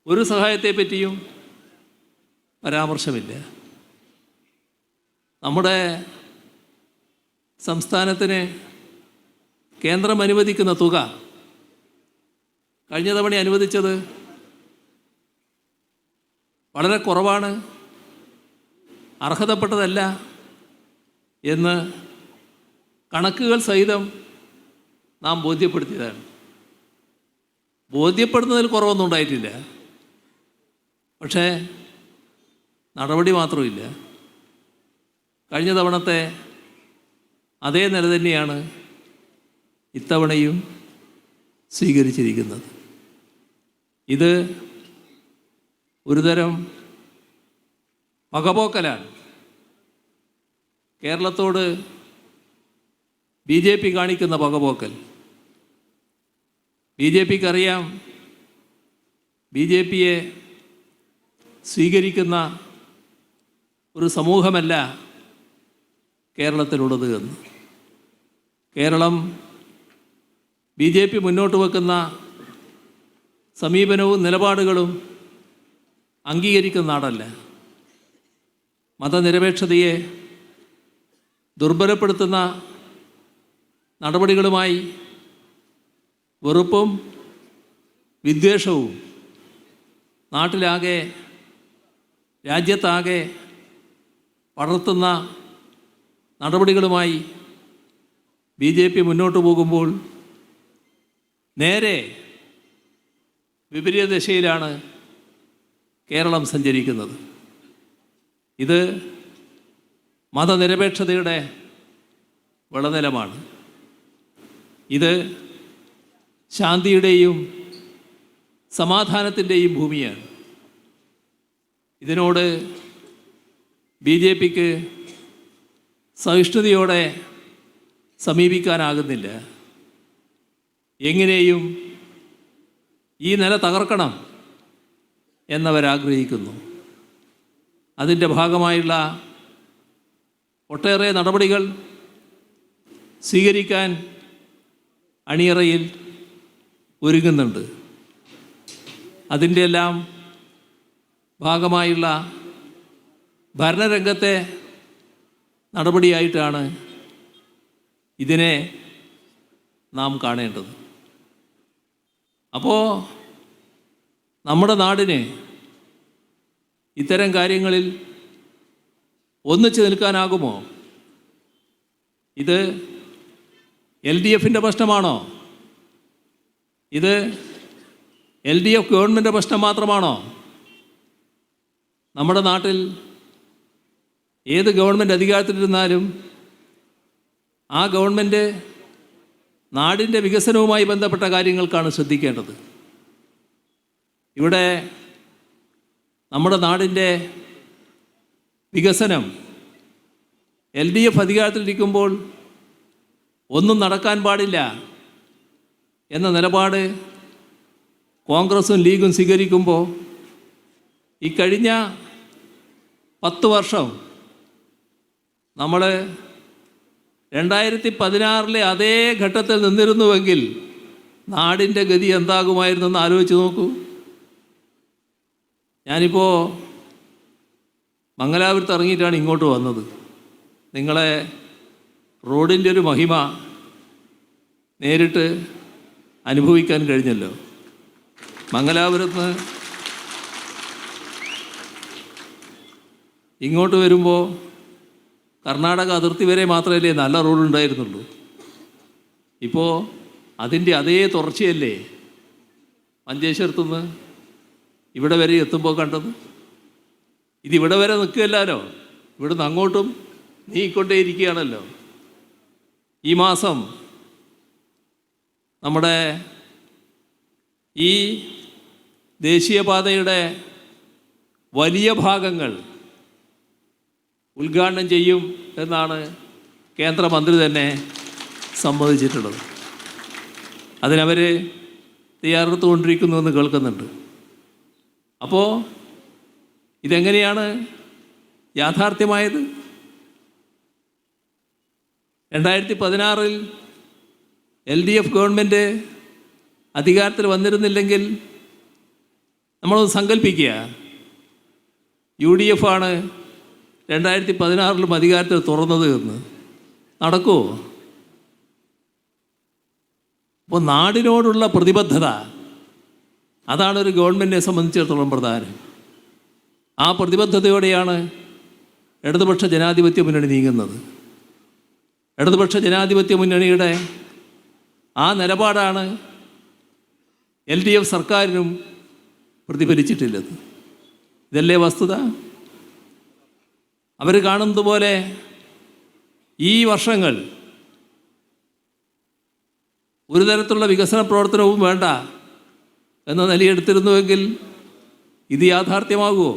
ഒരു സഹായത്തെപ്പറ്റിയും പരാമർശമില്ല. നമ്മുടെ സംസ്ഥാനത്തിന് കേന്ദ്രം അനുവദിക്കുന്ന തുക കഴിഞ്ഞ തവണ അനുവദിച്ചത് വളരെ കുറവാണ്, അർഹതപ്പെട്ടതല്ല എന്ന് കണക്കുകൾ സഹിതം നാം ബോധ്യപ്പെടുത്തിയതാണ്. ബോധ്യപ്പെടുന്നതിൽ കുറവൊന്നും ഉണ്ടായിട്ടില്ല, പക്ഷേ നടപടി മാത്രമില്ല. കഴിഞ്ഞ തവണത്തെ അതേ നില തന്നെയാണ് ഇത്തവണയും സ്വീകരിച്ചിരിക്കുന്നത്. ഇത് ഒരുതരം പകപോക്കലാണ്. കേരളത്തോട് BJP കാണിക്കുന്ന പകപോക്കൽ. BJPക്ക് അറിയാം BJPയെ സ്വീകരിക്കുന്ന ഒരു സമൂഹമല്ല കേരളത്തിലുള്ളത് എന്ന്. കേരളം BJP മുന്നോട്ട് വെക്കുന്ന സമീപനവും നിലപാടുകളും അംഗീകരിക്കുന്ന നാടല്ല. മതനിരപേക്ഷതയെ ദുർബലപ്പെടുത്തുന്ന നടപടികളുമായി വെറുപ്പും വിദ്വേഷവും നാട്ടിലാകെ രാജ്യത്താകെ പടർത്തുന്ന നടപടികളുമായി BJP മുന്നോട്ട് പോകുമ്പോൾ നേരെ വിപരീത ദിശയിലാണ് കേരളം സഞ്ചരിക്കുന്നത്. ഇത് മതനിരപേക്ഷതയുടെ വിളനിലമാണ്. ഇത് ശാന്തിയുടെയും സമാധാനത്തിൻ്റെയും ഭൂമിയാണ്. ഇതിനോട് BJPക്ക് സഹിഷ്ണുതയോടെ സമീപിക്കാനാകുന്നില്ല. എങ്ങനെയും ഈ നില തകർക്കണം എന്നവരാഗ്രഹിക്കുന്നു. അതിൻ്റെ ഭാഗമായുള്ള ഒട്ടേറെ നടപടികൾ സ്വീകരിക്കാൻ അണിയറയിൽ ഒരുങ്ങുന്നുണ്ട്. അതിൻ്റെ എല്ലാം ഭാഗമായുള്ള ഭരണരംഗത്തെ നടപടിയായിട്ടാണ് ഇതിനെ നാം കാണേണ്ടത്. അപ്പോൾ നമ്മുടെ നാടിന് ഇത്തരം കാര്യങ്ങളിൽ ഒന്നിച്ചു നിൽക്കാനാകുമോ? ഇത് LDFിൻ്റെ പ്രശ്നമാണോ? ഇത് LDF ഗവൺമെൻറ് പ്രശ്നം മാത്രമാണോ? നമ്മുടെ നാട്ടിൽ ഏത് ഗവൺമെൻറ് അധികാരത്തിലിരുന്നാലും ആ ഗവൺമെൻറ് നാടിൻ്റെ വികസനവുമായി ബന്ധപ്പെട്ട കാര്യങ്ങൾക്കാണ് ശ്രദ്ധിക്കേണ്ടത്. ഇവിടെ നമ്മുടെ നാടിൻ്റെ വികസനം LDF അധികാരത്തിലിരിക്കുമ്പോൾ ഒന്നും നടക്കാൻ പാടില്ല എന്ന നിലപാട് കോൺഗ്രസും ലീഗും സ്വീകരിക്കുമ്പോൾ ഈ കഴിഞ്ഞ 10 വർഷം നമ്മൾ 2016 അതേ ഘട്ടത്തിൽ നിന്നിരുന്നുവെങ്കിൽ നാടിൻ്റെ ഗതി എന്താകുമായിരുന്നെന്ന് ആലോചിച്ച് നോക്കൂ. ഞാനിപ്പോൾ മംഗലാപുരത്ത് ഇറങ്ങിയിട്ടാണ് ഇങ്ങോട്ട് വന്നത്. നിങ്ങളെ റോഡിൻ്റെ ഒരു മഹിമ നേരിട്ട് അനുഭവിക്കാൻ കഴിഞ്ഞല്ലോ. മംഗലാപുരത്ത് ഇങ്ങോട്ട് വരുമ്പോൾ കർണാടക അതിർത്തി വരെ മാത്രമല്ലേ നല്ല റോഡുണ്ടായിരുന്നുള്ളൂ. ഇപ്പോൾ അതിൻ്റെ അതേ തുടർച്ചയല്ലേ മഞ്ചേശ്വരത്തുനിന്ന് ഇവിടെ വരെ എത്തുമ്പോൾ കണ്ടത്. ഇതിവിടെ വരെ നിൽക്കുകയല്ലോ, ഇവിടുന്ന് അങ്ങോട്ടും നീങ്ങിക്കൊണ്ടേയിരിക്കുകയാണല്ലോ. ഈ മാസം നമ്മുടെ ഈ ദേശീയപാതയുടെ വലിയ ഭാഗങ്ങൾ ഉദ്ഘാടനം ചെയ്യും എന്നാണ് കേന്ദ്രമന്ത്രി തന്നെ സമ്മതിച്ചിട്ടുള്ളത്. അതിനവർ തയ്യാറെടുത്തുകൊണ്ടിരിക്കുന്നുവെന്ന് കേൾക്കുന്നുണ്ട്. അപ്പോൾ ഇതെങ്ങനെയാണ് യാഥാർത്ഥ്യമായത്? 2016 LDF ഗവൺമെൻറ് അധികാരത്തിൽ വന്നിരുന്നില്ലെങ്കിൽ നമ്മളൊന്ന് സങ്കല്പിക്കുക, UDF ആണ് 2016 അധികാരത്തിൽ തുറന്നത് എന്ന്. നടക്കുമോ? അപ്പോൾ നാടിനോടുള്ള പ്രതിബദ്ധത, അതാണ് ഒരു ഗവൺമെൻറ്റിനെ സംബന്ധിച്ചിടത്തോളം പ്രധാനം. ആ പ്രതിബദ്ധതയോടെയാണ് ഇടതുപക്ഷ ജനാധിപത്യ മുന്നണി നീങ്ങുന്നത്. ഇടതുപക്ഷ ജനാധിപത്യ മുന്നണിയുടെ ആ നിലപാടാണ് LDF സർക്കാരിനും പ്രതിഫലിച്ചിട്ടില്ലത്. ഇതല്ലേ വസ്തുത? അവർ കാണുന്നത് പോലെ ഈ വർഷങ്ങൾ ഒരു തരത്തിലുള്ള വികസന പ്രവർത്തനവും വേണ്ട എന്ന നിലയെടുത്തിരുന്നുവെങ്കിൽ ഇത് യാഥാർത്ഥ്യമാകുമോ?